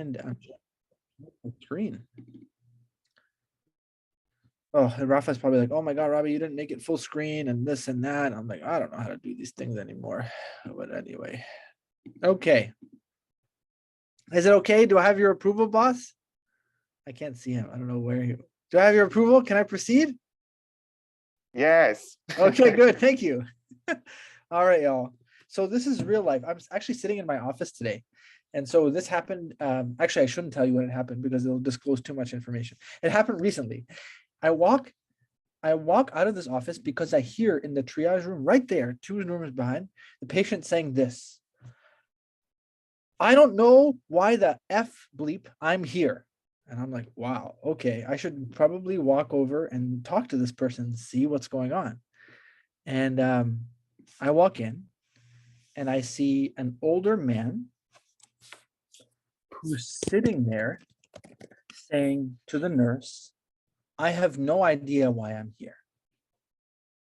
and screen. Oh, and Rafa's probably like, oh my God, Robbie, you didn't make it full screen and this and that. I'm like, I don't know how to do these things anymore. But anyway, okay. Is it okay? Do I have your approval, boss? I can't see him. I don't know where he. Do I have your approval? Can I proceed? Yes. Okay, good. Thank you. All right, y'all. So this is real life. I'm actually sitting in my office today. And so this happened. Actually, I shouldn't tell you when it happened because it'll disclose too much information. It happened recently. I walk out of this office because I hear in the triage room right there, 2 rooms behind, the patient saying this. I don't know why the F bleep I'm here. And I'm like, wow, okay, I should probably walk over and talk to this person, see what's going on. And I walk in and I see an older man who's sitting there saying to the nurse, I have no idea why I'm here.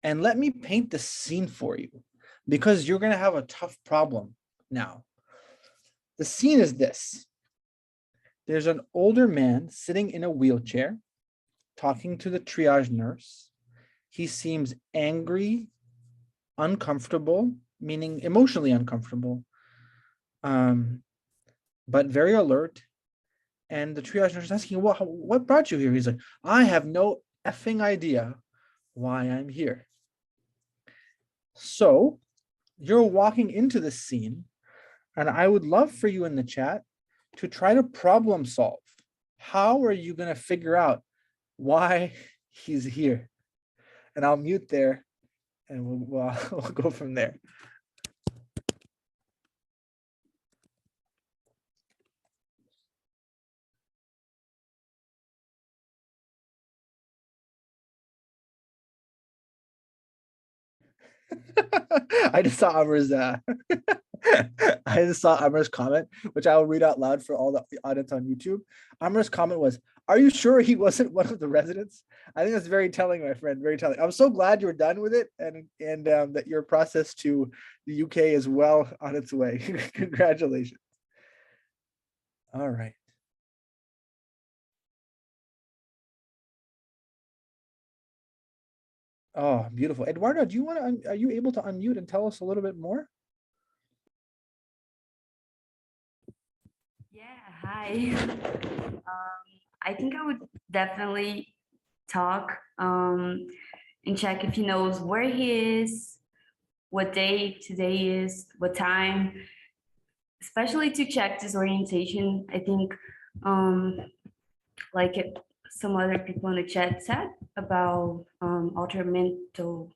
And let me paint the scene for you because you're going to have a tough problem now. The scene is this. There's an older man sitting in a wheelchair talking to the triage nurse. He seems angry, uncomfortable, meaning emotionally uncomfortable, but very alert. And the triage nurse is asking, well, what brought you here? He's like, I have no effing idea why I'm here. So you're walking into this scene, and I would love for you in the chat to try to problem solve. How are you going to figure out why he's here? And I'll mute there, and we'll go from there. I just saw Amr's comment, which I will read out loud for all the audience on YouTube. Amr's comment was, are you sure he wasn't one of the residents? I think that's very telling, my friend, very telling. I'm so glad you're done with it and that your process to the UK is well on its way. Congratulations. All right. Oh, beautiful. Eduardo, do you want to, are you able to unmute and tell us a little bit more? Yeah, hi. I think I would definitely talk and check if he knows where he is, what day today is, what time, especially to check disorientation. I think like some other people in the chat said about altered mental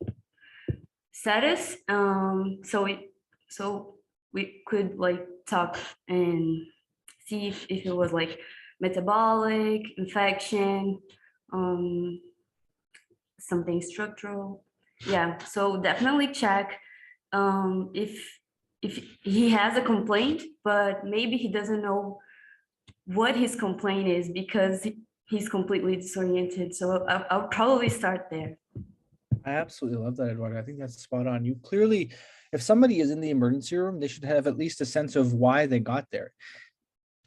status. So we could like talk and see if it was like metabolic, infection, something structural. Yeah, so definitely check if he has a complaint, but maybe he doesn't know what his complaint is because he's completely disoriented. So I'll probably start there. I absolutely love that, Eduardo. I think that's spot on. You clearly, if somebody is in the emergency room, they should have at least a sense of why they got there.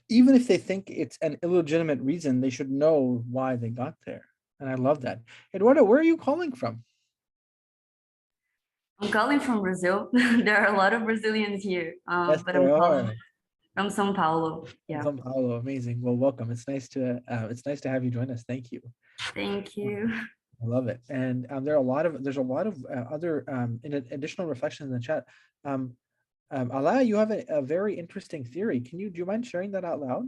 Even if they think it's an illegitimate reason, they should know why they got there. And I love that. Eduardo, where are you calling from? I'm calling from Brazil. There are a lot of Brazilians here, Yes, but I'm there calling are. from São Paulo. Yeah. São Paulo, amazing. Well, welcome. It's nice to have you join us. Thank you. Thank you. I love it. And there's a lot of other additional reflections in the chat. Ala, you have a very interesting theory. Do you mind sharing that out loud?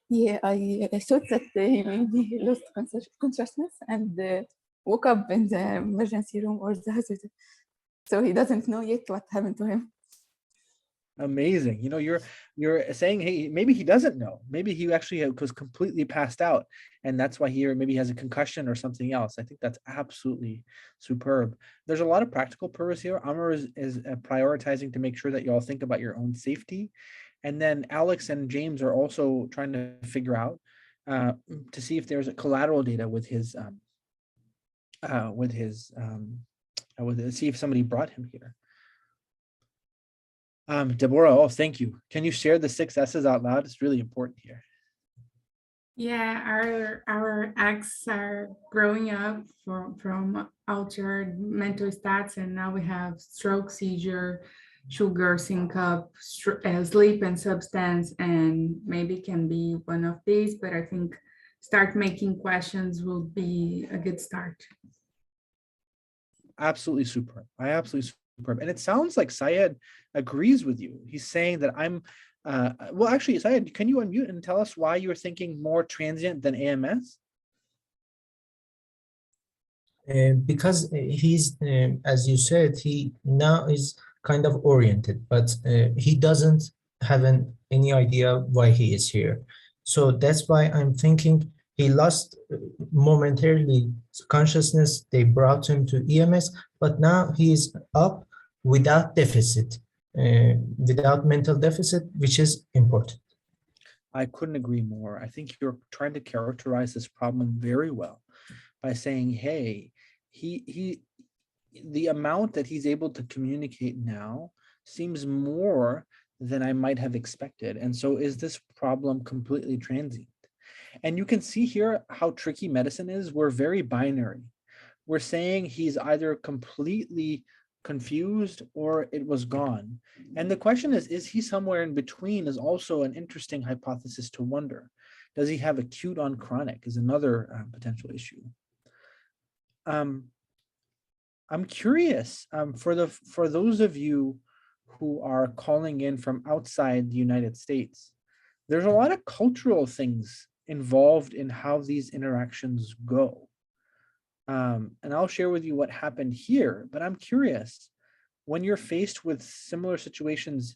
Yeah, I thought that he maybe lost consciousness and woke up in the emergency room or the hospital. So he doesn't know yet what happened to him. Amazing. You know, you're saying, hey, maybe he doesn't know. Maybe he actually was completely passed out, and that's why maybe he has a concussion or something else. I think that's absolutely superb. There's a lot of practical purpose here. Amr is prioritizing to make sure that you all think about your own safety. And then Alex and James are also trying to figure out to see if there's a collateral data with see if somebody brought him here. Deborah, oh, thank you. Can you share the 6 S's out loud? It's really important here. Yeah, our acts are growing up from altered mental stats, and now we have stroke, seizure, sugar, syncope, sleep, and substance, and maybe can be one of these. But I think start making questions will be a good start. Absolutely superb. I absolutely superb. And it sounds like Syed agrees with you. He's saying that I'm, well, actually, Syed, can you unmute and tell us why you're thinking more transient than AMS? Because he's, as you said, he now is kind of oriented, but he doesn't have any idea why he is here. So that's why I'm thinking he lost momentarily consciousness. They brought him to EMS, but now he is up without deficit, without mental deficit, which is important. I couldn't agree more. I think you're trying to characterize this problem very well by saying, hey, the amount that he's able to communicate now seems more than I might have expected. And so is this problem completely transient? And you can see here how tricky medicine is. We're very binary. We're saying he's either completely confused or it was gone. And the question is he somewhere in between is also an interesting hypothesis to wonder. Does he have acute on chronic is another potential issue. I'm curious for those of you who are calling in from outside the United States, there's a lot of cultural things involved in how these interactions go. And I'll share with you what happened here, but I'm curious, when you're faced with similar situations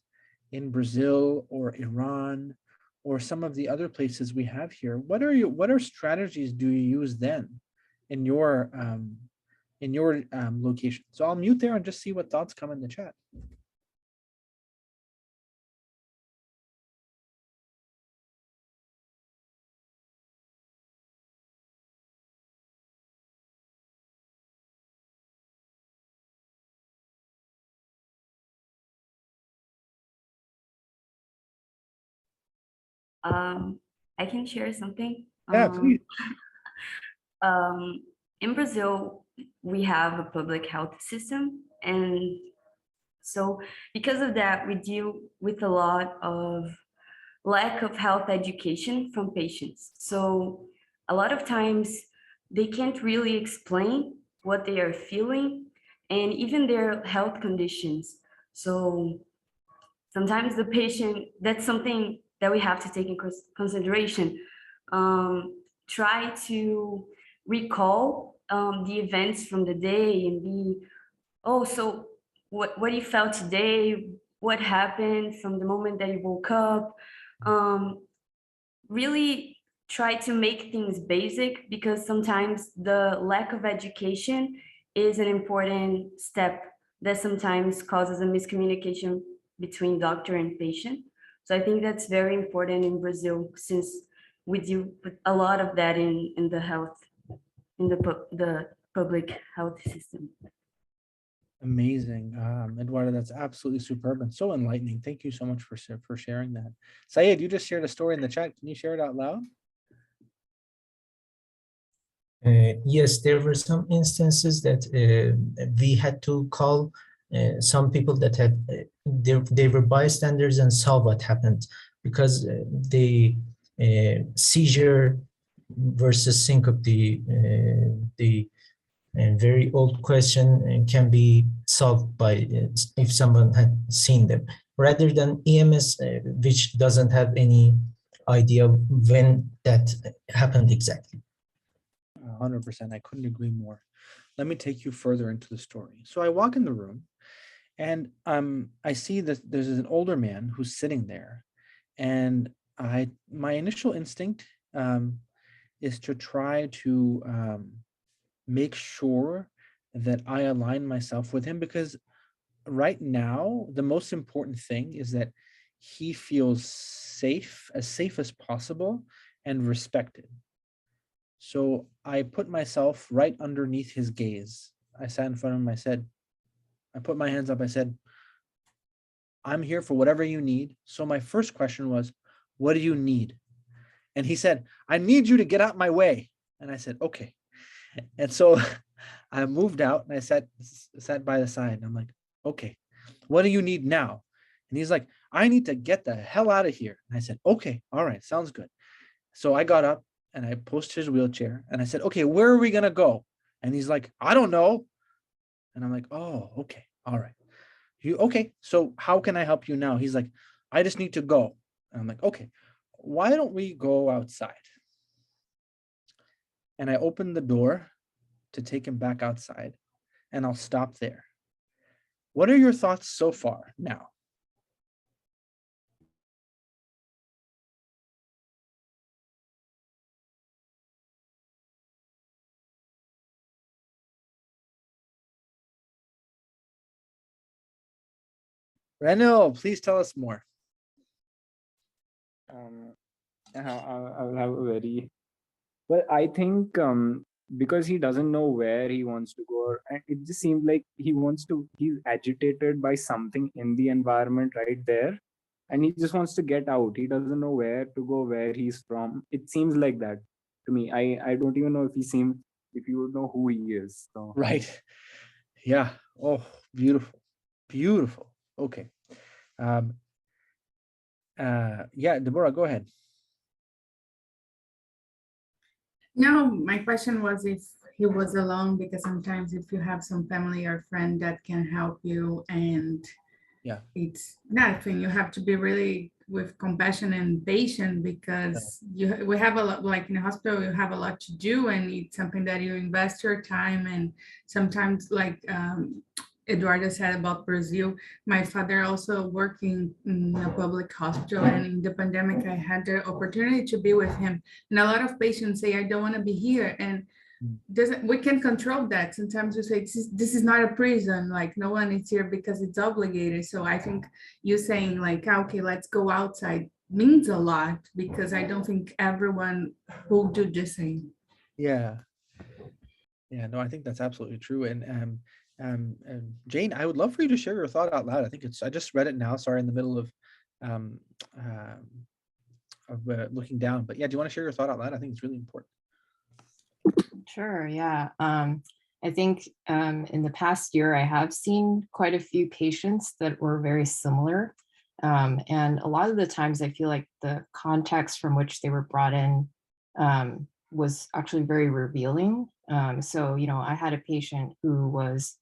in Brazil or Iran or some of the other places we have here, what are strategies do you use then in your location? So I'll mute there and just see what thoughts come in the chat. I can share something. Yeah, please. In Brazil, we have a public health system, and so because of that, we deal with a lot of lack of health education from patients. So a lot of times they can't really explain what they are feeling and even their health conditions. So sometimes the patient, that's something that we have to take in consideration. Try to recall the events from the day and be, oh, so what you felt today, what happened from the moment that you woke up. Really try to make things basic, because sometimes the lack of education is an important step that sometimes causes a miscommunication between doctor and patient. So I think that's very important in Brazil, since we deal with a lot of that in the health, in the public health system. Amazing. Eduardo, that's absolutely superb and so enlightening. Thank you so much for sharing that. Syed, you just shared a story in the chat. Can you share it out loud? Yes, there were some instances that we had to call some people that had, they were bystanders and saw what happened, because the seizure versus syncope, the very old question can be solved by if someone had seen them, rather than EMS, which doesn't have any idea when that happened exactly. 100%. I couldn't agree more. Let me take you further into the story. So I walk in the room and I see that there's an older man who's sitting there, and my initial instinct is to try to make sure that I align myself with him, because right now the most important thing is that he feels safe as possible and respected. So I put myself right underneath his gaze. I sat in front of him. I put my hands up. I said, I'm here for whatever you need. So my first question was, what do you need? And he said, I need you to get out my way. And I said, okay. And so I moved out and I sat by the side and I'm like, okay, what do you need now? And he's like, I need to get the hell out of here. And I said, okay, all right, sounds good. So I got up and I pushed his wheelchair and I said, okay, where are we going to go? And he's like, I don't know. And I'm like, oh, okay, all right. Okay, so how can I help you now? He's like, I just need to go. And I'm like, okay, why don't we go outside? And I opened the door to take him back outside, and I'll stop there. What are your thoughts so far now? Reno, please tell us more. I will have a very well. I think because he doesn't know where he wants to go, and it just seems like he's agitated by something in the environment right there, and he just wants to get out. He doesn't know where to go, where he's from. It seems like that to me. I don't even know if you would know who he is. So Right. Yeah. Oh, beautiful. Beautiful. Okay. Yeah, Deborah, go ahead. No, my question was if he was alone, because sometimes if you have some family or friend that can help you, and Yeah. it's nothing, you have to be really with compassion and patient, because we have a lot, like in the hospital, you have a lot to do, and it's something that you invest your time. And sometimes, like Eduardo said about Brazil, my father also working in a public hospital, and in the pandemic, I had the opportunity to be with him. And a lot of patients say, I don't want to be here. And we can control that. Sometimes we say, this is not a prison, like no one is here because it's obligated. So I think you saying like, okay, let's go outside means a lot, because I don't think everyone will do the same. Yeah. Yeah, no, I think that's absolutely true. And Jane, I would love for you to share your thought out loud. I just read it now. Sorry, in the middle of looking down. But yeah, do you want to share your thought out loud? I think it's really important. Sure, yeah. I think in the past year, I have seen quite a few patients that were very similar. And a lot of the times I feel like the context from which they were brought in was actually very revealing. So, I had a patient who was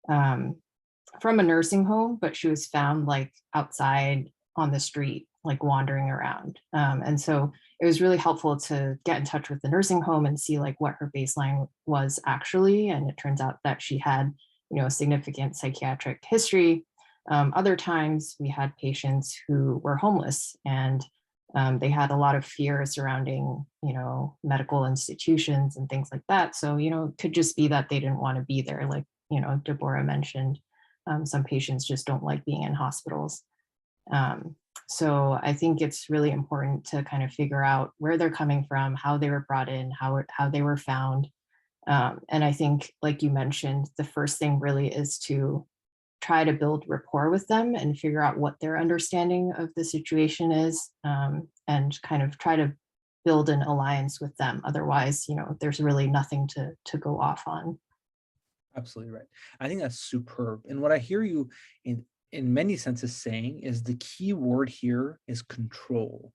from a nursing home, but she was found like outside on the street, like wandering around. And so it was really helpful to get in touch with the nursing home and see like what her baseline was actually. And it turns out that she had, a significant psychiatric history. Other times we had patients who were homeless, and they had a lot of fear surrounding, medical institutions and things like that. So, it could just be that they didn't want to be there. Like, Deborah mentioned, some patients just don't like being in hospitals. So I think it's really important to kind of figure out where they're coming from, how they were brought in, how they were found. And I think, like you mentioned, the first thing really is to try to build rapport with them and figure out what their understanding of the situation is, and kind of try to build an alliance with them. Otherwise, there's really nothing to go off on. Absolutely right. I think that's superb. And what I hear you in many senses saying is the key word here is control.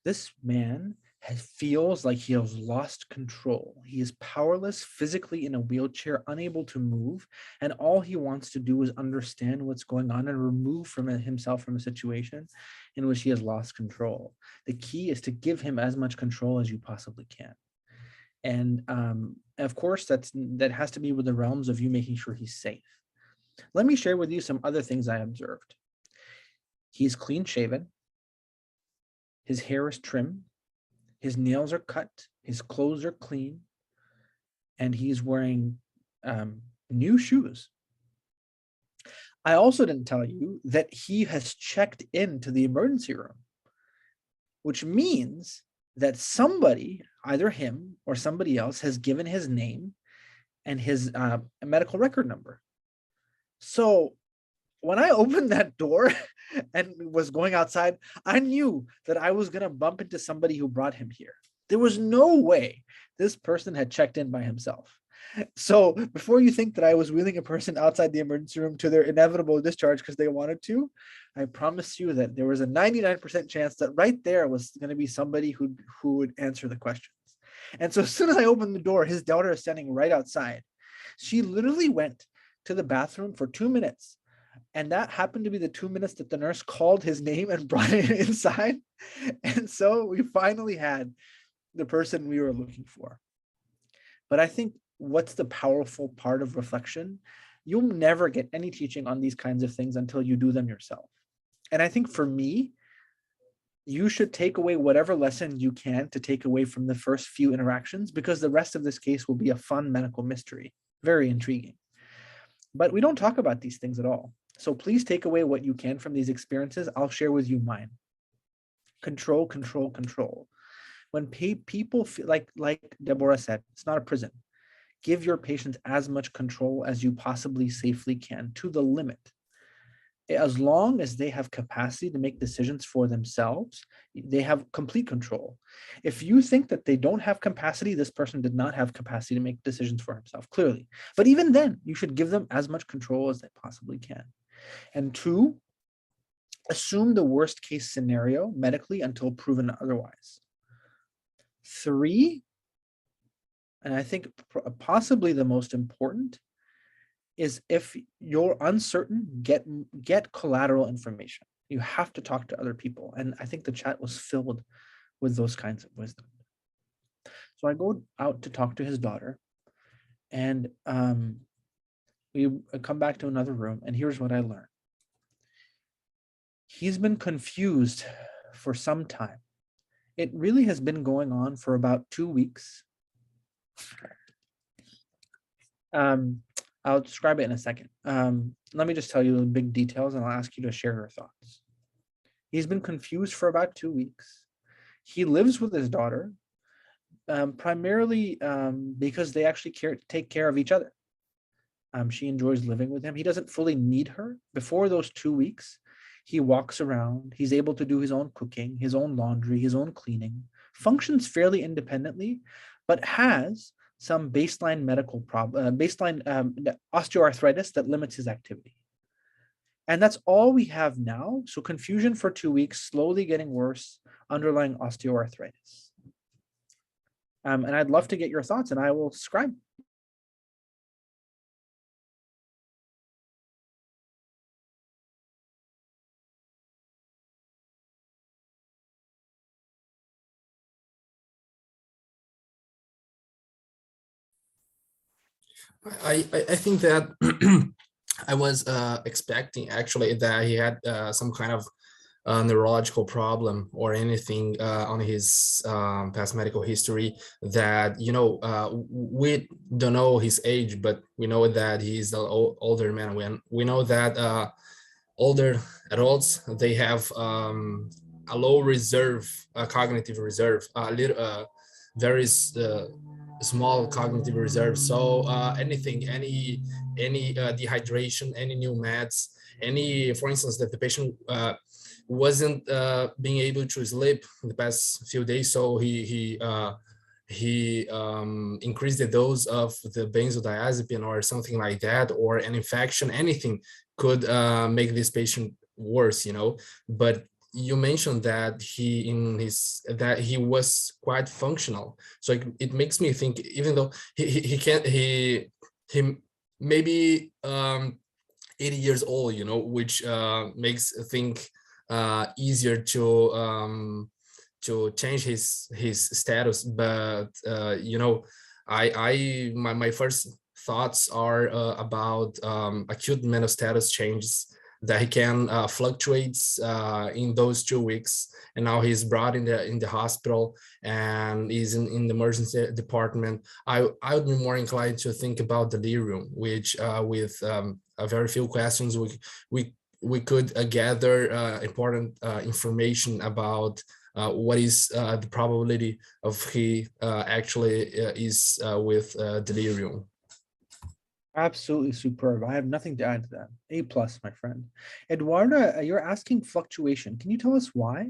This man feels like he has lost control. He is powerless physically in a wheelchair, unable to move, and all he wants to do is understand what's going on and remove himself from a situation in which he has lost control. The key is to give him as much control as you possibly can. And of course, that has to be with the realms of you making sure he's safe. Let me share with you some other things I observed. He's clean shaven. His hair is trim. His nails are cut. His clothes are clean. And he's wearing new shoes. I also didn't tell you that he has checked into the emergency room, which means that somebody, either him or somebody else, has given his name and his medical record number. So when I opened that door and was going outside, I knew that I was going to bump into somebody who brought him here. There was no way this person had checked in by himself. So before you think that I was wheeling a person outside the emergency room to their inevitable discharge because they wanted to, I promise you that there was a 99% chance that right there was going to be somebody who would answer the questions. And so as soon as I opened the door, his daughter is standing right outside. She literally went to the bathroom for 2 minutes. And that happened to be the 2 minutes that the nurse called his name and brought him inside. And so we finally had the person we were looking for. But I think what's the powerful part of reflection? You'll never get any teaching on these kinds of things until you do them yourself. And I think for me, you should take away whatever lesson you can to take away from the first few interactions, because the rest of this case will be a fun medical mystery, very intriguing. But we don't talk about these things at all. So please take away what you can from these experiences. I'll share with you mine. Control, control, control. When people feel like Deborah said, it's not a prison. Give your patients as much control as you possibly safely can, to the limit. As long as they have capacity to make decisions for themselves, they have complete control. If you think that they don't have capacity, this person did not have capacity to make decisions for himself, clearly. But even then, you should give them as much control as they possibly can. And 2, assume the worst case scenario medically until proven otherwise. 3, and I think possibly the most important, is if you're uncertain, get collateral information. You have to talk to other people. And I think the chat was filled with those kinds of wisdom. So I go out to talk to his daughter, and we come back to another room, and here's what I learned. He's been confused for some time. It really has been going on for about 2 weeks. I'll describe it in a second. Let me just tell you the big details, and I'll ask you to share your thoughts. He's been confused for about 2 weeks. He lives with his daughter, primarily because they actually take care of each other. She enjoys living with him. He doesn't fully need her. Before those 2 weeks, he walks around. He's able to do his own cooking, his own laundry, his own cleaning, functions fairly independently, but has some baseline medical problem, baseline osteoarthritis that limits his activity. And that's all we have now. So confusion for 2 weeks, slowly getting worse, underlying osteoarthritis. And I'd love to get your thoughts, and I will describe. I think that I was expecting actually that he had some kind of neurological problem or anything on his past medical history that, you know, we don't know his age, but we know that he's an older man. When we know that older adults, they have a low reserve, cognitive reserve, a little, very small cognitive reserve. So anything, any dehydration, any new meds, any, for instance, that the patient wasn't being able to sleep the past few days, so he increased the dose of the benzodiazepine or something like that, or an infection, anything could make this patient worse, you know. But you mentioned that he was quite functional, so it makes me think, even though he maybe 80 years old, you know, which makes think easier to change his status. But you know, my first thoughts are about acute mental status changes that he can fluctuates in those 2 weeks, and now he's brought in the hospital and is in the emergency department. I would be more inclined to think about delirium, which with a very few questions we could gather important information about what is the probability of he actually is with delirium. Absolutely superb. I have nothing to add to that. A plus, my friend. Eduarda, you're asking fluctuation. Can you tell us why?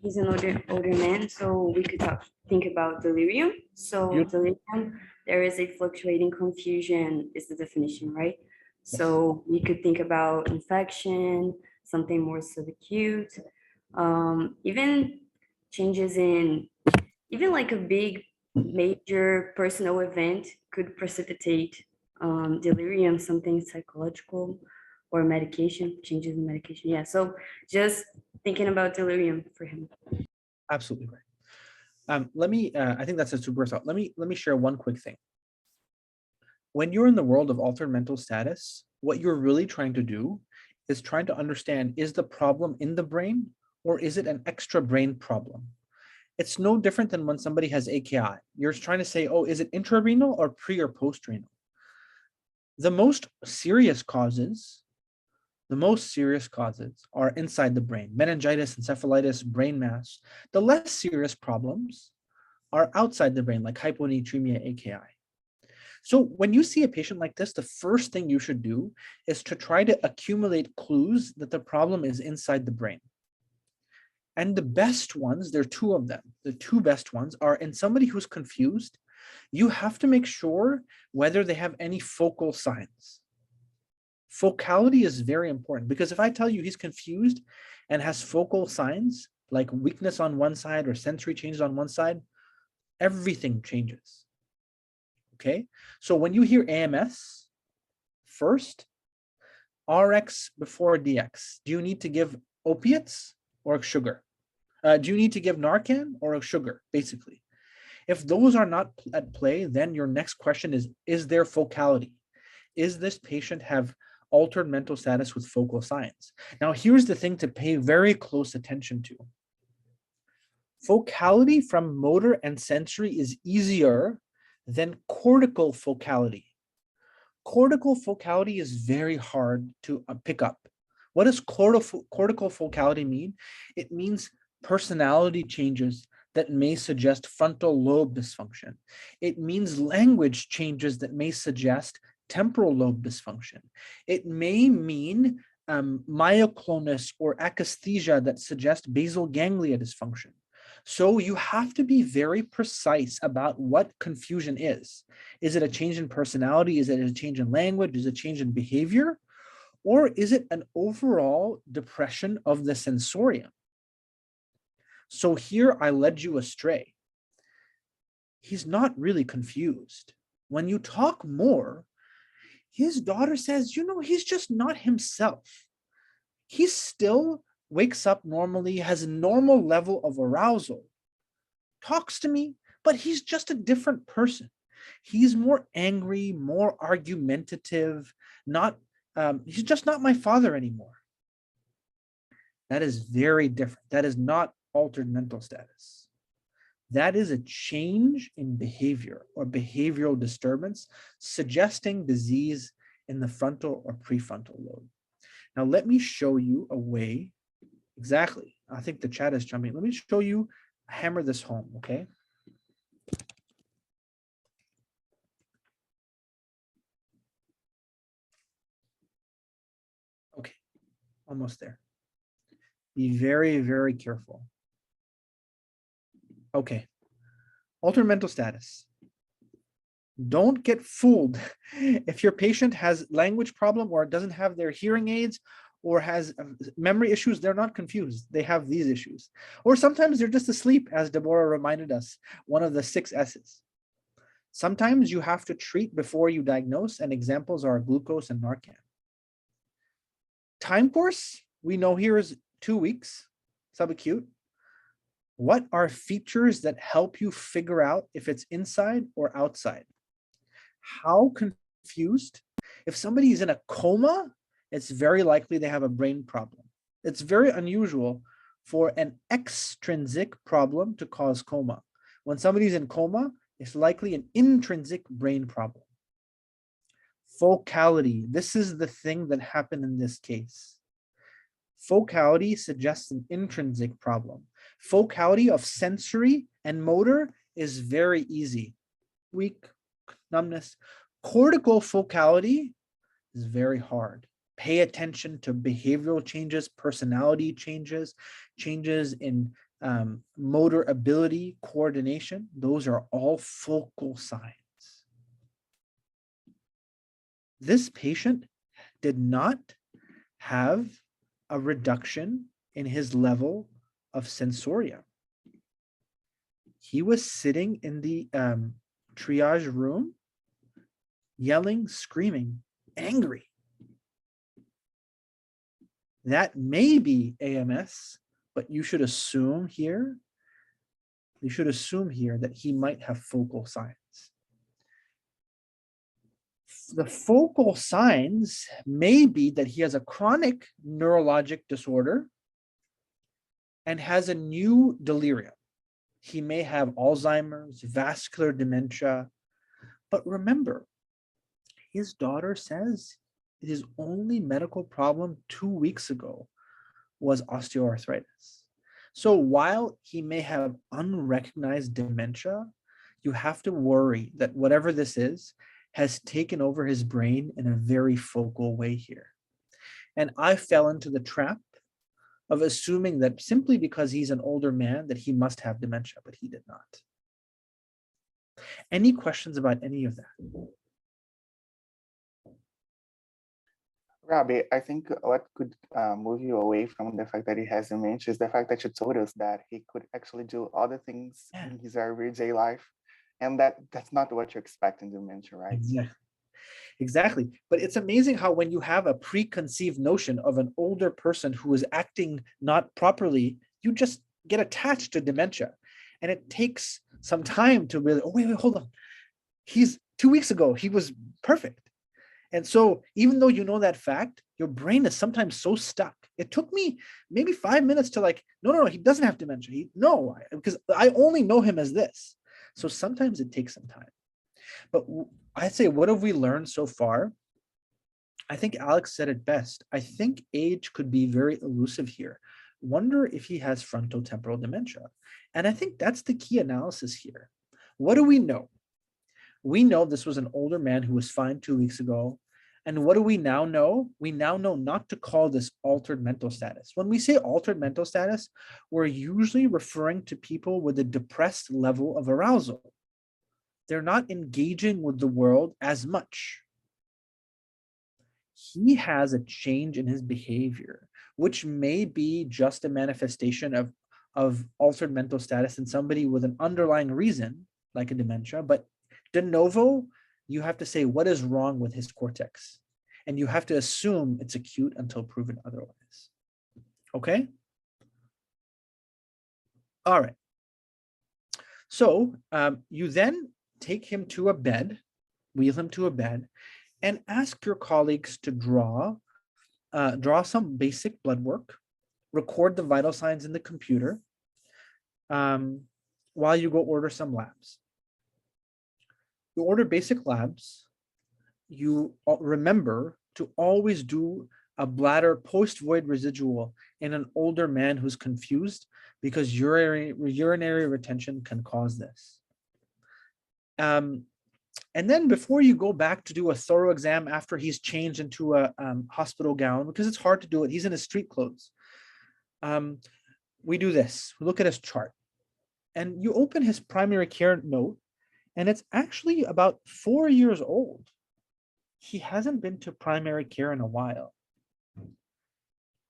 He's an older man, so we could think about delirium. So Yep. delirium, there is a fluctuating confusion is the definition, right? So we could think about infection, something more subacute, even changes in, even like a big major personal event could precipitate delirium, something psychological or medication, changes in medication. Yeah, so just thinking about delirium for him. Absolutely right. Let me, I think that's a super thought. Let me share one quick thing. When you're in the world of altered mental status, what you're really trying to do is trying to understand, is the problem in the brain or is it an extra brain problem? It's no different than when somebody has AKI. You're trying to say, oh, is it intrarenal or pre or post-renal? The most serious causes are inside the brain: meningitis, encephalitis, brain mass. The less serious problems are outside the brain, like hyponatremia, AKI. So when you see a patient like this, the first thing you should do is to try to accumulate clues that the problem is inside the brain. And the best ones, there are two of them, the two best ones are in somebody who's confused. You have to make sure whether they have any focal signs. Focality is very important, because if I tell you he's confused and has focal signs like weakness on one side or sensory changes on one side, everything changes. Okay, so when you hear AMS, first, RX before DX. Do you need to give opiates or sugar? Do you need to give Narcan or a sugar, basically? If those are not at play, then your next question is there focality? Is this patient have altered mental status with focal signs? Now, here's the thing to pay very close attention to. Focality from motor and sensory is easier than cortical focality. Cortical focality is very hard to pick up. What does cortical focality mean? It means personality changes that may suggest frontal lobe dysfunction. It means language changes that may suggest temporal lobe dysfunction. It may mean myoclonus or akaesthesia that suggest basal ganglia dysfunction. So you have to be very precise about what confusion is. Is it a change in personality? Is it a change in language? Is it a change in behavior? Or is it an overall depression of the sensorium? So here I led you astray. He's not really confused. When you talk more, his daughter says, you know, he's just not himself. He still wakes up normally, has a normal level of arousal, talks to me, but he's just a different person. He's more angry, more argumentative, he's just not my father anymore. That is very different. That is not altered mental status. That is a change in behavior or behavioral disturbance suggesting disease in the frontal or prefrontal lobe. Now, let me show you a way. Exactly. I think the chat is jumping. Let me show you, hammer this home, okay? Okay, almost there. Be very, very careful. Okay, altered mental status. Don't get fooled. If your patient has language problem or doesn't have their hearing aids or has memory issues, they're not confused. They have these issues. Or sometimes they're just asleep, as Deborah reminded us, one of the 6 S's. Sometimes you have to treat before you diagnose, and examples are glucose and Narcan. Time course, we know here is 2 weeks, subacute. What are features that help you figure out if it's inside or outside? How confused? If somebody is in a coma, it's very likely they have a brain problem. It's very unusual for an extrinsic problem to cause coma. When somebody's in coma, it's likely an intrinsic brain problem. Focality, this is the thing that happened in this case. Focality suggests an intrinsic problem. Focality of sensory and motor is very easy. weak, numbness. Cortical focality is very hard. Pay attention to behavioral changes, personality changes, changes in motor ability, coordination. Those are all focal signs. This patient did not have a reduction in his level of sensoria. He was sitting in the triage room, yelling, screaming, angry. That may be AMS, but you should assume here that he might have focal signs. The focal signs may be that he has a chronic neurologic disorder and has a new delirium. He may have Alzheimer's, vascular dementia, but remember, his daughter says his only medical problem 2 weeks ago was osteoarthritis. So while he may have unrecognized dementia, you have to worry that whatever this is has taken over his brain in a very focal way here. And I fell into the trap of assuming that simply because he's an older man that he must have dementia, but he did not. Any questions about any of that? Robbie, I think what could move you away from the fact that he has dementia is the fact that you told us that he could actually do other things in his everyday life, and that's not what you expect in dementia, right? Exactly. But it's amazing how when you have a preconceived notion of an older person who is acting not properly, you just get attached to dementia. And it takes some time to really, oh, wait, hold on. 2 weeks ago, he was perfect. And so even though you know that fact, your brain is sometimes so stuck. It took me maybe 5 minutes to like, no, he doesn't have dementia. Because I only know him as this. So sometimes it takes some time. But I'd say, what have we learned so far? I think Alex said it best. I think age could be very elusive here. Wonder if he has frontotemporal dementia. And I think that's the key analysis here. What do we know? We know this was an older man who was fine 2 weeks ago. And what do we now know? We now know not to call this altered mental status. When we say altered mental status, we're usually referring to people with a depressed level of arousal. They're not engaging with the world as much. He has a change in his behavior, which may be just a manifestation of altered mental status in somebody with an underlying reason, like a dementia. But de novo, you have to say what is wrong with his cortex. And you have to assume it's acute until proven otherwise. Okay? All right. So you then take him to a bed, wheel him to a bed, and ask your colleagues to draw some basic blood work, record the vital signs in the computer while you go order some labs. You order basic labs. You remember to always do a bladder post-void residual in an older man who's confused, because urinary retention can cause this. And then before you go back to do a thorough exam after he's changed into a hospital gown, because it's hard to do it, he's in his street clothes. We do this, we look at his chart, and you open his primary care note, and it's actually about 4 years old. He hasn't been to primary care in a while.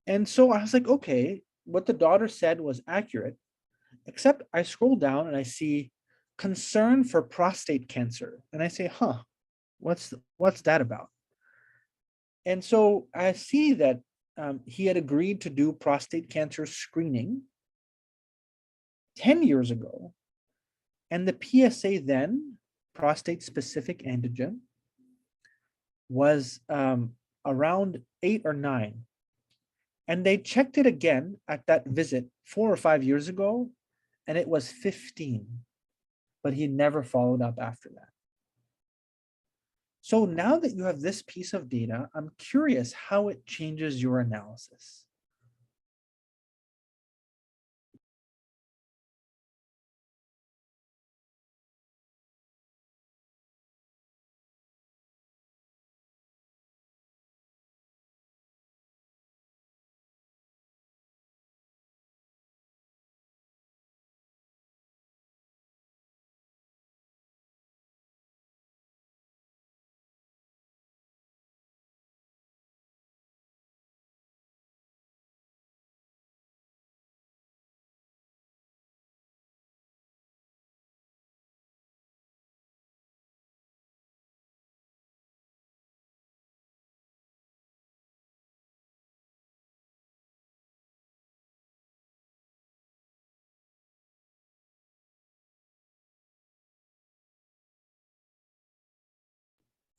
And so I was like, okay, what the daughter said was accurate, except I scroll down and I see concern for prostate cancer. And I say, what's that about? And so I see that he had agreed to do prostate cancer screening 10 years ago. And the PSA then, prostate specific antigen, was around 8 or 9. And they checked it again at that visit 4 or 5 years ago, and it was 15. But he never followed up after that. So now that you have this piece of data, I'm curious how it changes your analysis.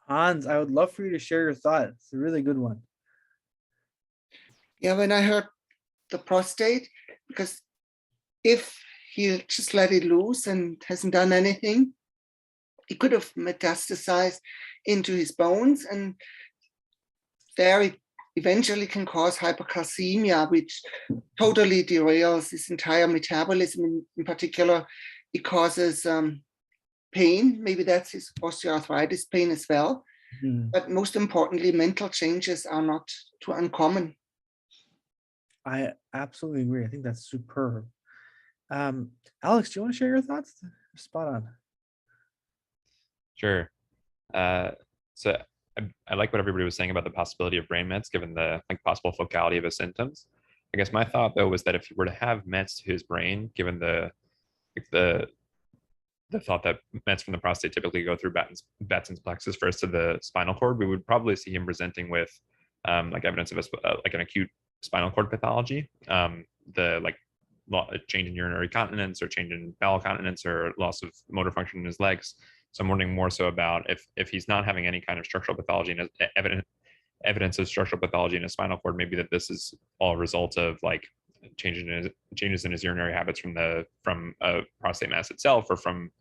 Hans, I would love for you to share your thoughts. It's a really good one. Yeah, when I heard the prostate, because if he just let it loose and hasn't done anything, it could have metastasized into his bones, and there it eventually can cause hypercalcemia, which totally derails his entire metabolism. In particular, it causes pain. Maybe that's his osteoarthritis pain as well. But most importantly, mental changes are not too uncommon. I absolutely agree. I think that's superb. Alex, do you want to share your thoughts? Spot on. Sure. So I like what everybody was saying about the possibility of brain mets, given the possible focality of his symptoms. I guess my thought though was that if you were to have mets to his brain, given the thought that mets from the prostate typically go through Batson's plexus first to the spinal cord, we would probably see him presenting with evidence of an acute spinal cord pathology, change in urinary continence or change in bowel continence or loss of motor function in his legs. So I'm wondering more so about if he's not having any kind of structural pathology and evidence of structural pathology in his spinal cord, maybe that this is all a result of changes in his urinary habits from prostate mass itself, or from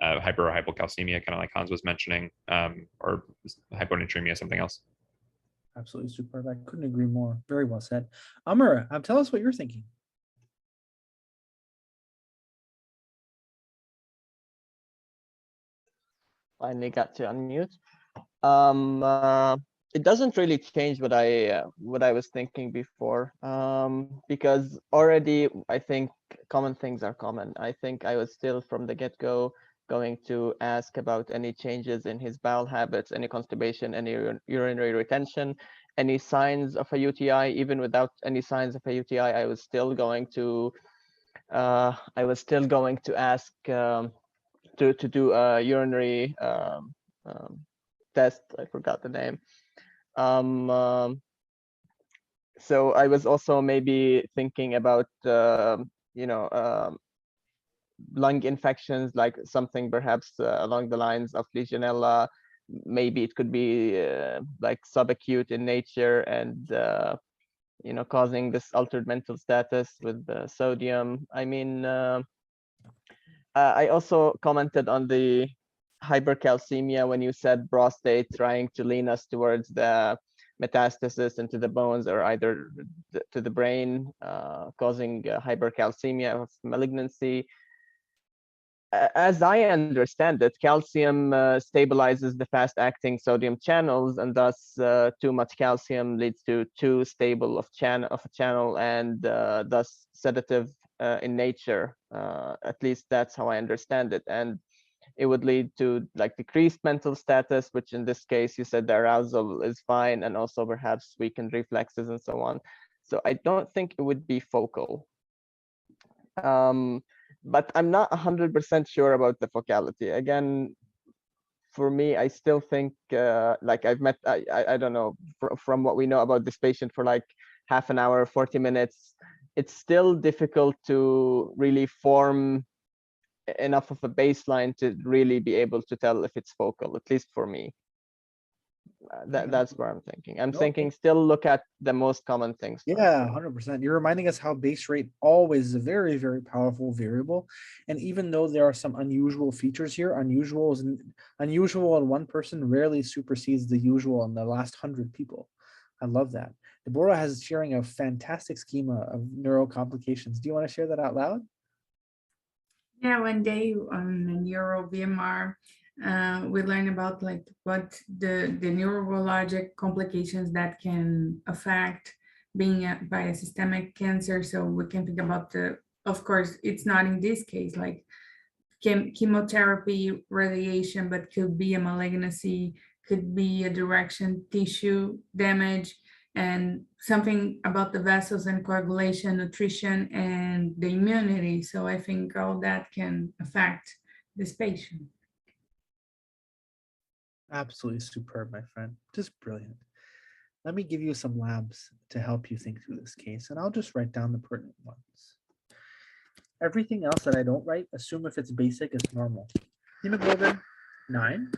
hyper or hypocalcemia, kind of like Hans was mentioning, or hyponatremia, something else. Absolutely superb. I couldn't agree more. Very well said. Amr, tell us what you're thinking. Finally got to unmute. It doesn't really change what I was thinking before, because already I think common things are common. I think I was still from the get-go going to ask about any changes in his bowel habits, any constipation, any urinary retention, any signs of a UTI. Even without any signs of a UTI, I was still going to ask to do a urinary test. I forgot the name. So I was also maybe thinking about lung infections, like something perhaps along the lines of Legionella. Maybe it could be like subacute in nature and causing this altered mental status with sodium. I mean, I also commented on the hypercalcemia when you said prostate, trying to lean us towards the metastasis into the bones or either to the brain, causing hypercalcemia of malignancy. As I understand it, calcium stabilizes the fast-acting sodium channels, and thus too much calcium leads to too stable of a channel, and thus sedative in nature. At least that's how I understand it, and it would lead to decreased mental status, which in this case you said the arousal is fine, and also perhaps weakened reflexes and so on. So I don't think it would be focal. But I'm not 100% sure about the focality. Again, for me, I still think I've met, I don't know, from what we know about this patient for half an hour, 40 minutes, it's still difficult to really form enough of a baseline to really be able to tell if it's focal, at least for me. That's what I'm thinking. I'm thinking still look at the most common things. Yeah, 100%. You're reminding us how base rate always is a very, very powerful variable. And even though there are some unusual features here, unusual in one person rarely supersedes the usual in the last 100 people. I love that. Deborah has sharing a fantastic schema of neuro complications. Do you want to share that out loud? Yeah, one day on the neuro VMR, we learned about what the neurologic complications that can affect being by a systemic cancer. So we can think about of course, it's not in this case like chemotherapy, radiation, but could be a malignancy, could be a direction tissue damage, and something about the vessels and coagulation, nutrition, and the immunity. So I think all that can affect this patient. Absolutely superb, my friend. Just brilliant. Let me give you some labs to help you think through this case, and I'll just write down the pertinent ones. Everything else that I don't write, assume if it's basic, it's normal. Hemoglobin, 9.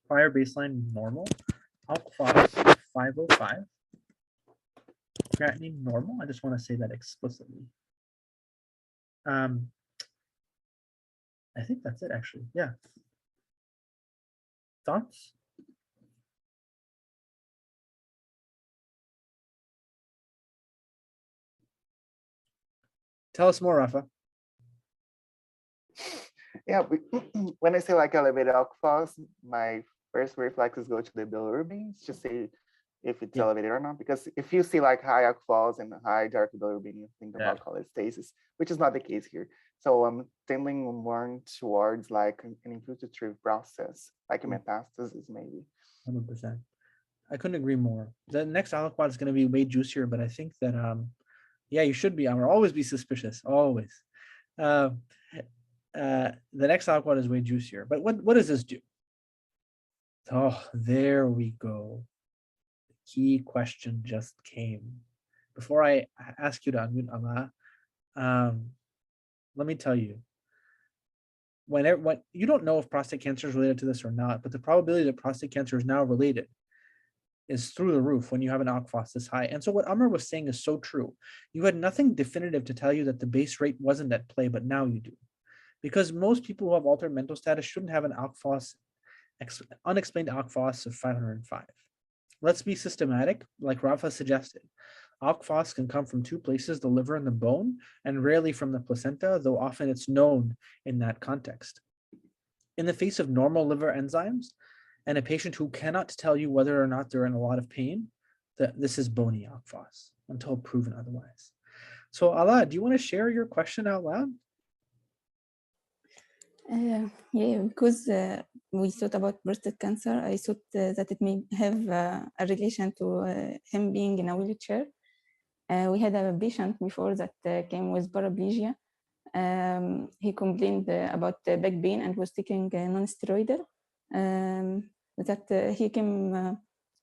prior baseline normal, alk phos 505, creatinine normal. I just want to say that explicitly. I think that's it actually. Yeah. Thoughts? Tell us more, Rafa. Yeah, when I say like elevated alk phos, my first reflexes go to the bilirubin to see if it's elevated or not. Because if you see like high alk phos and high dietary bilirubin, you think about cholestasis, which is not the case here. So I'm tending more towards like an infiltrative process, like metastasis maybe. 100%. I couldn't agree more. The next aliquot is going to be way juicier, but I think that yeah, you should be. I'll always be suspicious, always. The next aliquot is way juicier. But what does this do? Oh, there we go. The key question just came. Before I ask you to unmute Allah, let me tell you. When you don't know if prostate cancer is related to this or not, but the probability that prostate cancer is now related is through the roof when you have an alk phos this high. And so what Amr was saying is so true. You had nothing definitive to tell you that the base rate wasn't at play, but now you do. Because most people who have altered mental status shouldn't have an alk phos, unexplained alk phos of 505. Let's be systematic, like Rafa suggested. Alk phos can come from two places, the liver and the bone, and rarely from the placenta, though often it's known in that context. In the face of normal liver enzymes, and a patient who cannot tell you whether or not they're in a lot of pain, that this is bony alk phos until proven otherwise. So Allah, do you want to share your question out loud? Yeah, because we thought about prostate cancer, I thought that it may have a relation to him being in a wheelchair. We had a patient before that came with paraplegia. He complained about back pain and was taking non-steroidal. That he came,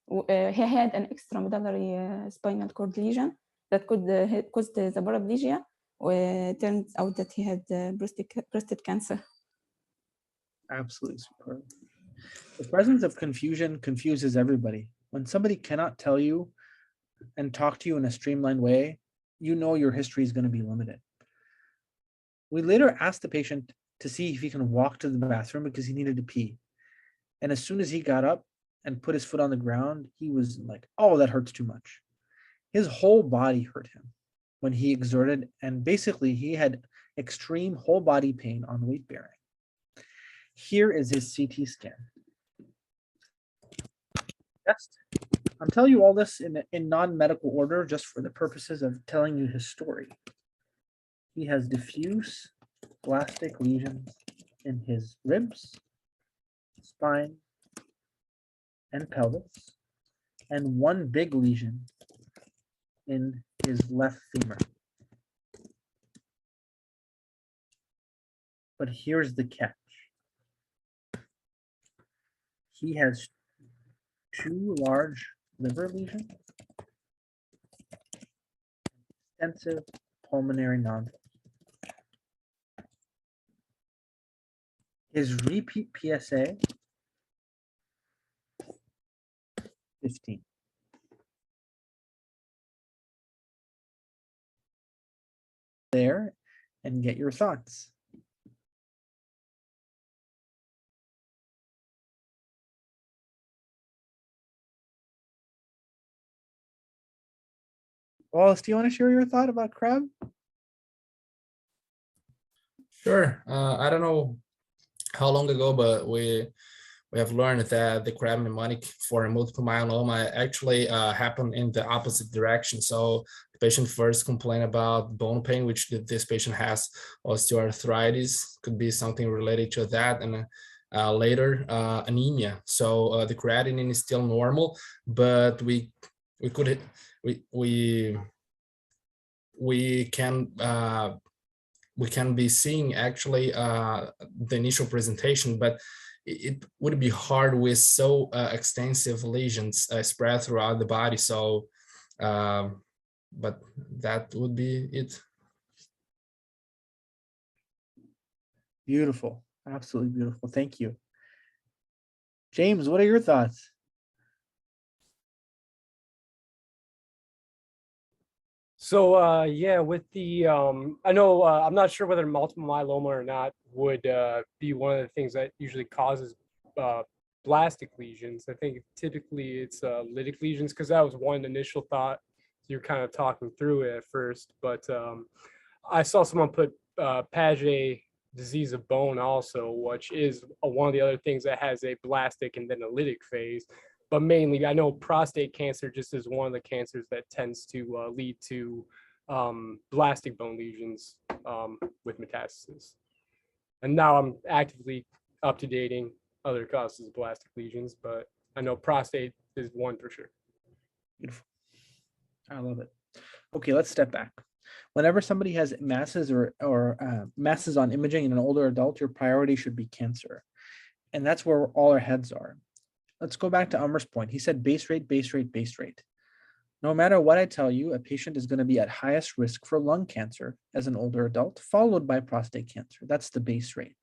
he had an extramedullary spinal cord lesion that could cause the paraplegia. Turned out that he had prostate cancer. Absolutely superb. The presence of confusion confuses everybody. When somebody cannot tell you and talk to you in a streamlined way, you know your history is going to be limited. We later asked the patient to see if he can walk to the bathroom because he needed to pee. And as soon as he got up and put his foot on the ground, he was like, oh, that hurts too much. His whole body hurt him when he exerted, and basically he had extreme whole body pain on weight bearing. Here is his CT scan. Next, I'm telling you all this in non-medical order just for the purposes of telling you his story. He has diffuse blastic lesions in his ribs, spine, and pelvis, and one big lesion in his left femur. But here's the catch. He has two large liver lesions, extensive pulmonary nodules. His repeat PSA, 15. There and get your thoughts. Wallace, do you want to share your thought about crab? Sure. I don't know how long ago, but we have learned that the crab mnemonic for multiple myeloma actually happened in the opposite direction. So the patient first complained about bone pain, which this patient has osteoarthritis, could be something related to that, and later anemia. So the creatinine is still normal, but we can be seeing actually the initial presentation, but it would be hard with so extensive lesions spread throughout the body. So, but that would be it. Beautiful, absolutely beautiful. Thank you. James, what are your thoughts? So yeah, with the I know I'm not sure whether multiple myeloma or not would be one of the things that usually causes uh, blastic lesions. I think typically it's lytic lesions because that was one initial thought you're kind of talking through it at first. But I saw someone put Paget disease of bone also, which is one of the other things that has a blastic and then a lytic phase. But mainly, I know prostate cancer just is one of the cancers that tends to lead to blastic bone lesions with metastasis. And now I'm actively up to dating other causes of blastic lesions, but I know prostate is one for sure. Beautiful. I love it. Okay, let's step back. Whenever somebody has masses or masses on imaging in an older adult, your priority should be cancer. And that's where all our heads are. Let's go back to Amar's point. He said base rate, base rate, base rate. No matter what I tell you, a patient is going to be at highest risk for lung cancer as an older adult, followed by prostate cancer. That's the base rate.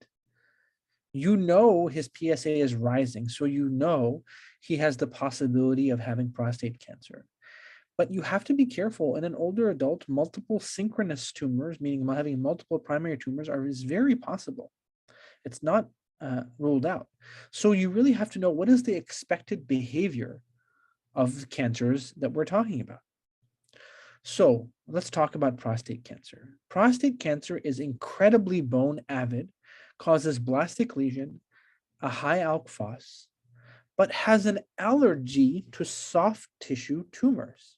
You know his PSA is rising, so you know he has the possibility of having prostate cancer. But you have to be careful. In an older adult, multiple synchronous tumors, meaning having multiple primary tumors, is very possible. It's not ruled out. So you really have to know what is the expected behavior of cancers that we're talking about. So let's talk about prostate cancer. Prostate cancer is incredibly bone avid, causes blastic lesion, a high alk phos, but has an allergy to soft tissue tumors,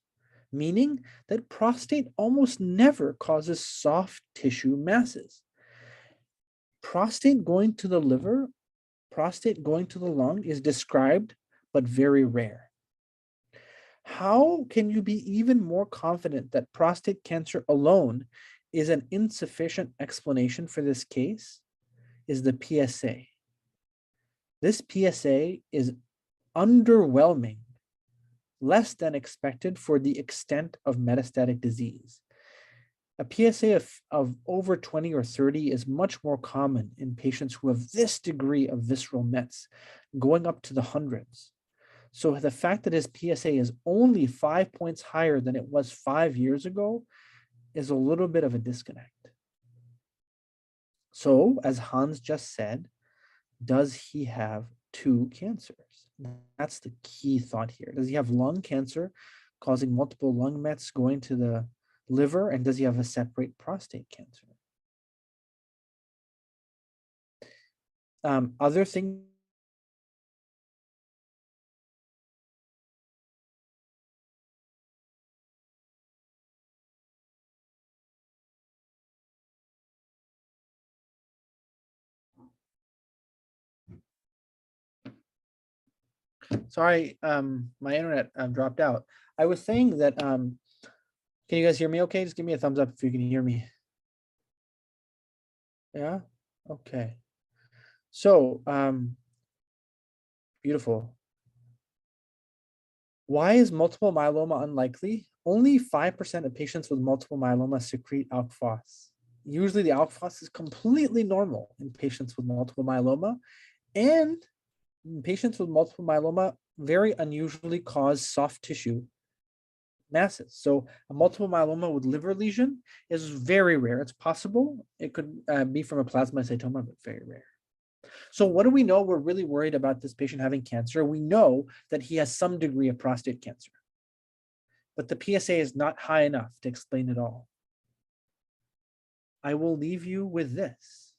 meaning that prostate almost never causes soft tissue masses. Prostate going to the liver, prostate going to the lung is described, but very rare. How can you be even more confident that prostate cancer alone is an insufficient explanation for this case? Is the PSA. This PSA is underwhelming, less than expected for the extent of metastatic disease. A PSA of over 20 or 30 is much more common in patients who have this degree of visceral mets, going up to the hundreds. So the fact that his PSA is only 5 points higher than it was 5 years ago is a little bit of a disconnect. So, as Hans just said, does he have 2 cancers? That's the key thought here. Does he have lung cancer causing multiple lung mets going to the liver, and does he have a separate prostate cancer? Other things. Sorry, my internet dropped out. I was saying that, can you guys hear me okay? Just give me a thumbs up if you can hear me. Yeah? Okay. So, beautiful. Why is multiple myeloma unlikely? Only 5% of patients with multiple myeloma secrete alk phos. Usually the alk phos is completely normal in patients with multiple myeloma, and patients with multiple myeloma very unusually cause soft tissue masses. So a multiple myeloma with liver lesion is very rare. It's possible. It could be from a plasmacytoma, but very rare. So what do we know? We're really worried about this patient having cancer. We know that he has some degree of prostate cancer, but the PSA is not high enough to explain it all. I will leave you with this.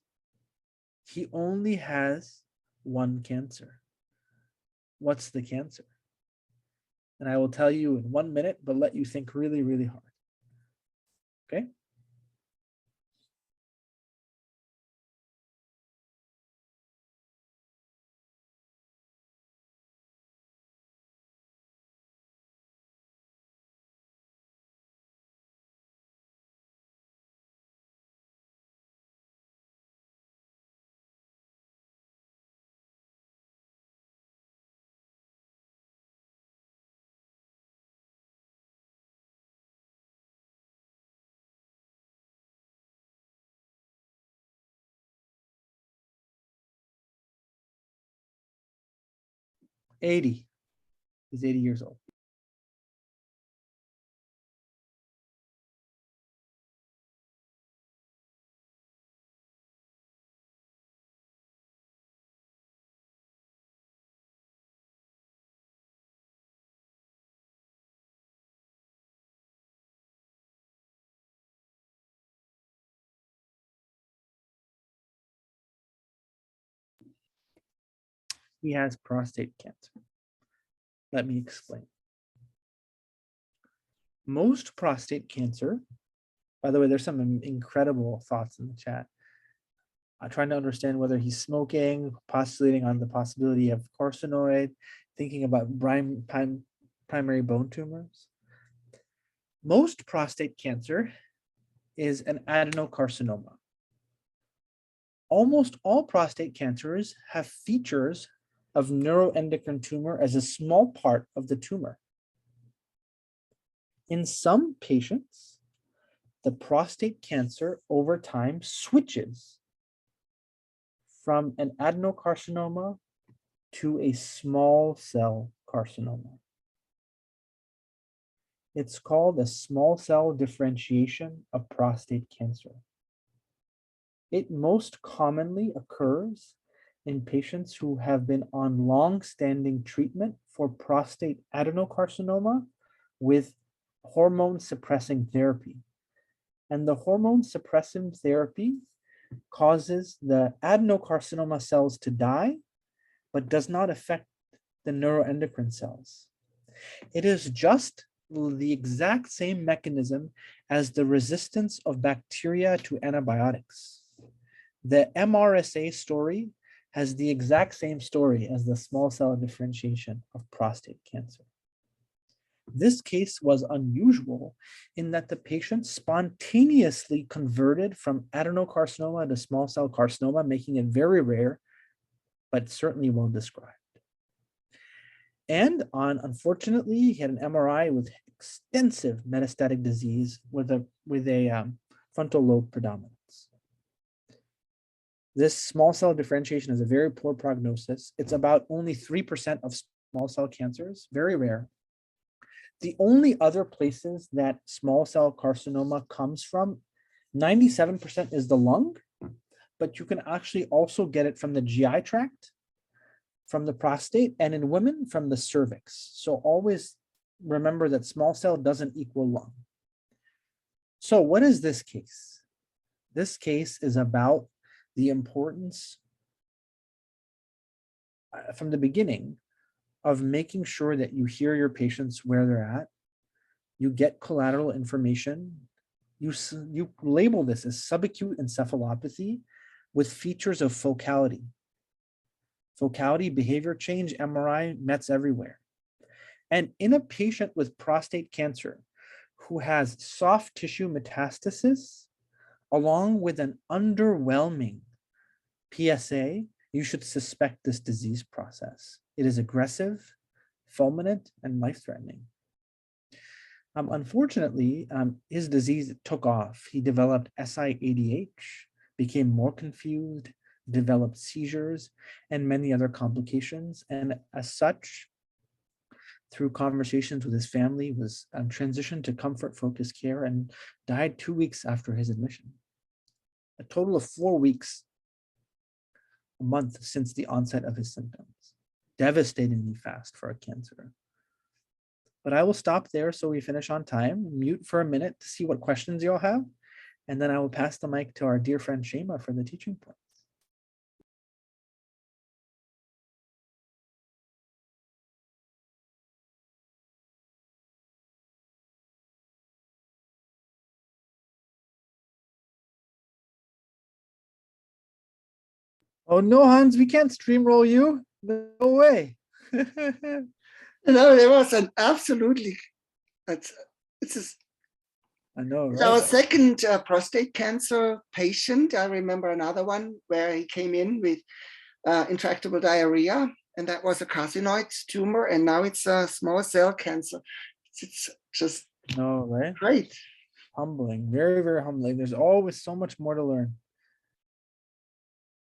He only has 1 cancer. What's the cancer? And I will tell you in 1 minute, but let you think really, really hard. Okay? 80. He's 80 years old. He has prostate cancer. Let me explain. Most prostate cancer, by the way, there's some incredible thoughts in the chat. Trying to understand whether he's smoking, postulating on the possibility of carcinoid, thinking about primary bone tumors. Most prostate cancer is an adenocarcinoma. Almost all prostate cancers have features of neuroendocrine tumor as a small part of the tumor. In some patients, the prostate cancer over time switches from an adenocarcinoma to a small cell carcinoma. It's called a small cell differentiation of prostate cancer. It most commonly occurs in patients who have been on long-standing treatment for prostate adenocarcinoma with hormone suppressing therapy. And the hormone suppressive therapy causes the adenocarcinoma cells to die, but does not affect the neuroendocrine cells. It is just the exact same mechanism as the resistance of bacteria to antibiotics. The MRSA story has the exact same story as the small cell differentiation of prostate cancer. This case was unusual in that the patient spontaneously converted from adenocarcinoma to small cell carcinoma, making it very rare, but certainly well described. And unfortunately, he had an MRI with extensive metastatic disease with a frontal lobe predominance. This small cell differentiation is a very poor prognosis. It's about only 3% of small cell cancers, very rare. The only other places that small cell carcinoma comes from, 97% is the lung, but you can actually also get it from the GI tract, from the prostate, and in women from the cervix. So always remember that small cell doesn't equal lung. So what is this case? This case is about the importance from the beginning of making sure that you hear your patients where they're at, you get collateral information, you label this as subacute encephalopathy with features of focality. Focality, behavior change, MRI, METs everywhere. And in a patient with prostate cancer who has soft tissue metastasis, along with an underwhelming PSA, you should suspect this disease process. It is aggressive, fulminant, and life-threatening. Unfortunately, his disease took off. He developed SIADH, became more confused, developed seizures, and many other complications. And as such, through conversations with his family, was transitioned to comfort-focused care and died 2 weeks after his admission. A total of 4 weeks, a month since the onset of his symptoms. Devastatingly fast for a cancer. But I will stop there so we finish on time, mute for a minute to see what questions you all have, and then I will pass the mic to our dear friend Shema for the teaching points. Oh no, Hans, we can't stream roll you. No way. No, there was an absolutely, it's I know, right? our second prostate cancer patient. I remember another one where he came in with intractable diarrhea, and that was a carcinoid tumor, and now it's a small cell cancer. It's just right? Great. Humbling, very, very humbling. There's always so much more to learn.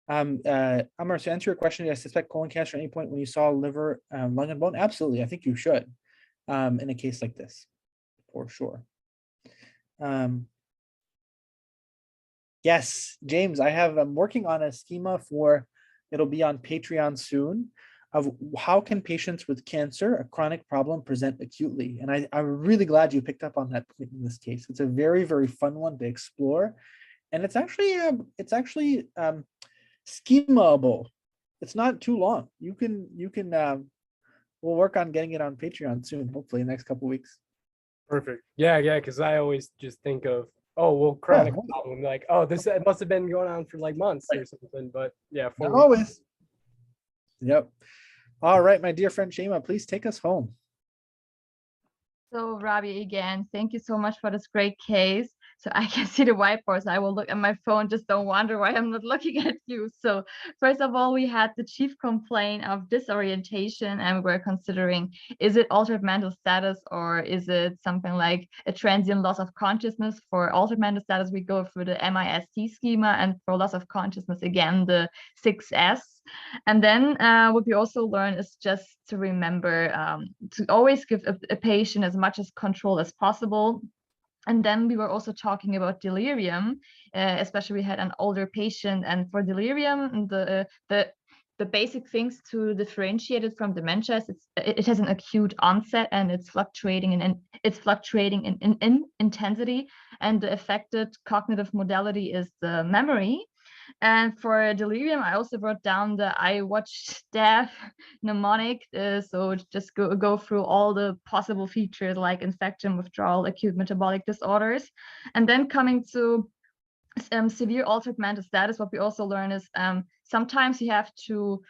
Amar, to answer your question, I suspect colon cancer at any point when you saw liver, lung, and bone. Absolutely, I think you should, in a case like this, for sure. Yes, James, I'm working on a schema for, it'll be on Patreon soon, of how can patients with cancer, a chronic problem, present acutely. And I'm really glad you picked up on that point in this case. It's a very, very fun one to explore. And it's actually schemable. It's not too long. You can we'll work on getting it on Patreon soon, hopefully in the next couple weeks. Perfect. Yeah, because I always just think of, oh, well, chronic problem, like, oh, this must have been going on for like months or something. But yeah, 4 Not weeks. always. Yep. All right, my dear friend Shema, please take us home. So Robbie, again, thank you so much for this great case. So I can see the whiteboard, so I will look at my phone, just don't wonder why I'm not looking at you. So first of all, we had the chief complaint of disorientation, and we're considering, is it altered mental status or is it something like a transient loss of consciousness? For altered mental status, we go through the MIST schema, and for loss of consciousness, again, the 6S. And then what we also learn is just to remember to always give a patient as much as control as possible. And then we were also talking about delirium, especially we had an older patient, and for delirium, the basic things to differentiate it from dementia is it has an acute onset and it's fluctuating in intensity, and the affected cognitive modality is the memory. And for delirium, I also wrote down the I watched death mnemonic. So just go through all the possible features like infection, withdrawal, acute metabolic disorders. And then coming to severe altered mental status, what we also learn is sometimes you have to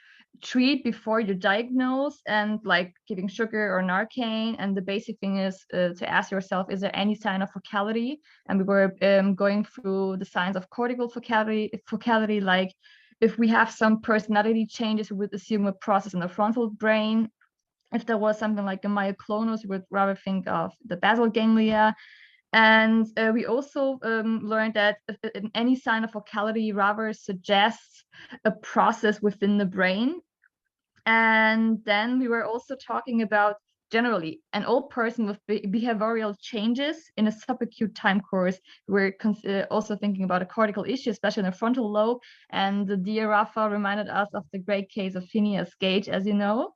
treat before you diagnose, and like giving sugar or Narcan. And the basic thing is to ask yourself, is there any sign of focality? And we were going through the signs of cortical focality, like if we have some personality changes, we would assume a process in the frontal brain. If there was something like a myoclonus, we would rather think of the basal ganglia. And we also learned that any sign of focality rather suggests a process within the brain. And then we were also talking about generally an old person with behavioral changes in a subacute time course. We're also thinking about a cortical issue, especially in the frontal lobe. And the dear Rafa reminded us of the great case of Phineas Gage, as you know.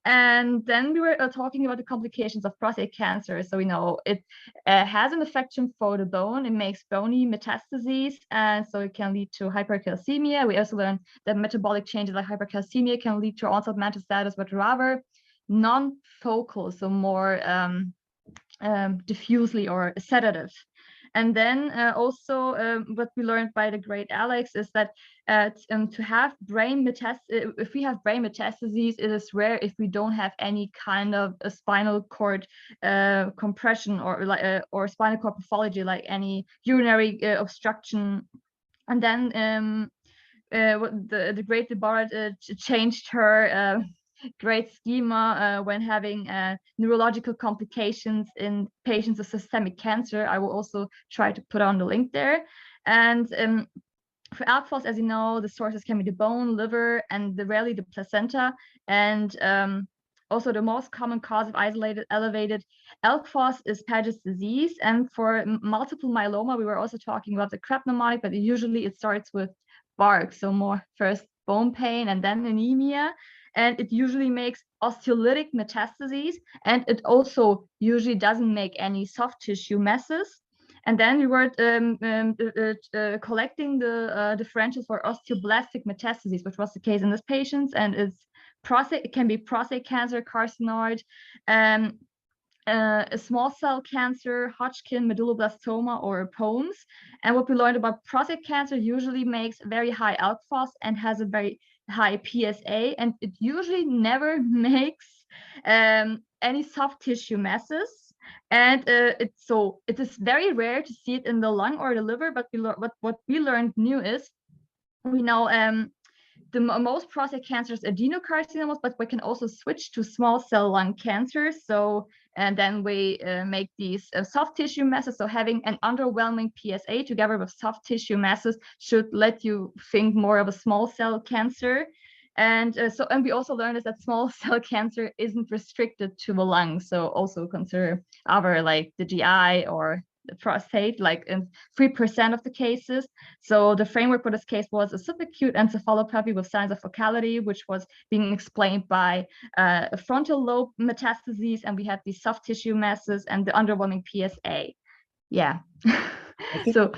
And then we were talking about the complications of prostate cancer. So we know it has an affection for the bone. It makes bony metastases, and so it can lead to hypercalcemia. We also learned that metabolic changes like hypercalcemia can lead to onset mental status, but rather non-focal, so more diffusely or sedative. And then also what we learned by the great Alex is that to have brain metastases, if we have brain metastases, it is rare if we don't have any kind of a spinal cord compression or spinal cord pathology, like any urinary obstruction. And then the great Deborah changed her great schema when having neurological complications in patients with systemic cancer. I will also try to put on the link there. And for ALK-Phos, as you know, the sources can be the bone, liver, and rarely the placenta. And also the most common cause of isolated elevated ALK-Phos is Paget's disease. And for multiple myeloma, we were also talking about the Krebs mnemonic, but usually it starts with BARC, so more first bone pain and then anemia. And it usually makes osteolytic metastases, and it also usually doesn't make any soft tissue masses. And then we were collecting the differentials for osteoblastic metastases, which was the case in this patient, and it can be prostate cancer, carcinoid, a small cell cancer, Hodgkin, medulloblastoma, or POMS. And what we learned about prostate cancer usually makes very high ALK-Phos and has a very high PSA, and it usually never makes any soft tissue masses. And it is very rare to see it in the lung or the liver. But what we learned new is we know the most prostate cancers adenocarcinomas, but we can also switch to small cell lung cancer. So, and then we make these soft tissue masses. So having an underwhelming PSA together with soft tissue masses should let you think more of a small cell cancer. And and we also learned is that small cell cancer isn't restricted to the lung. So also consider other like the GI or the prostate, like in 3% of the cases. So the framework for this case was a subacute encephalopathy with signs of focality, which was being explained by a frontal lobe metastases, and we had these soft tissue masses and the underwhelming PSA. Yeah. So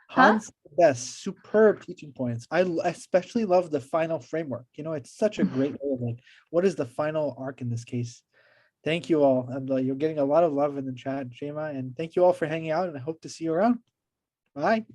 Hans, yes, superb teaching points. I especially love the final framework. You know, it's such a great way of like, what is the final arc in this case? Thank you all. And you're getting a lot of love in the chat, Shema. And thank you all for hanging out. And I hope to see you around. Bye.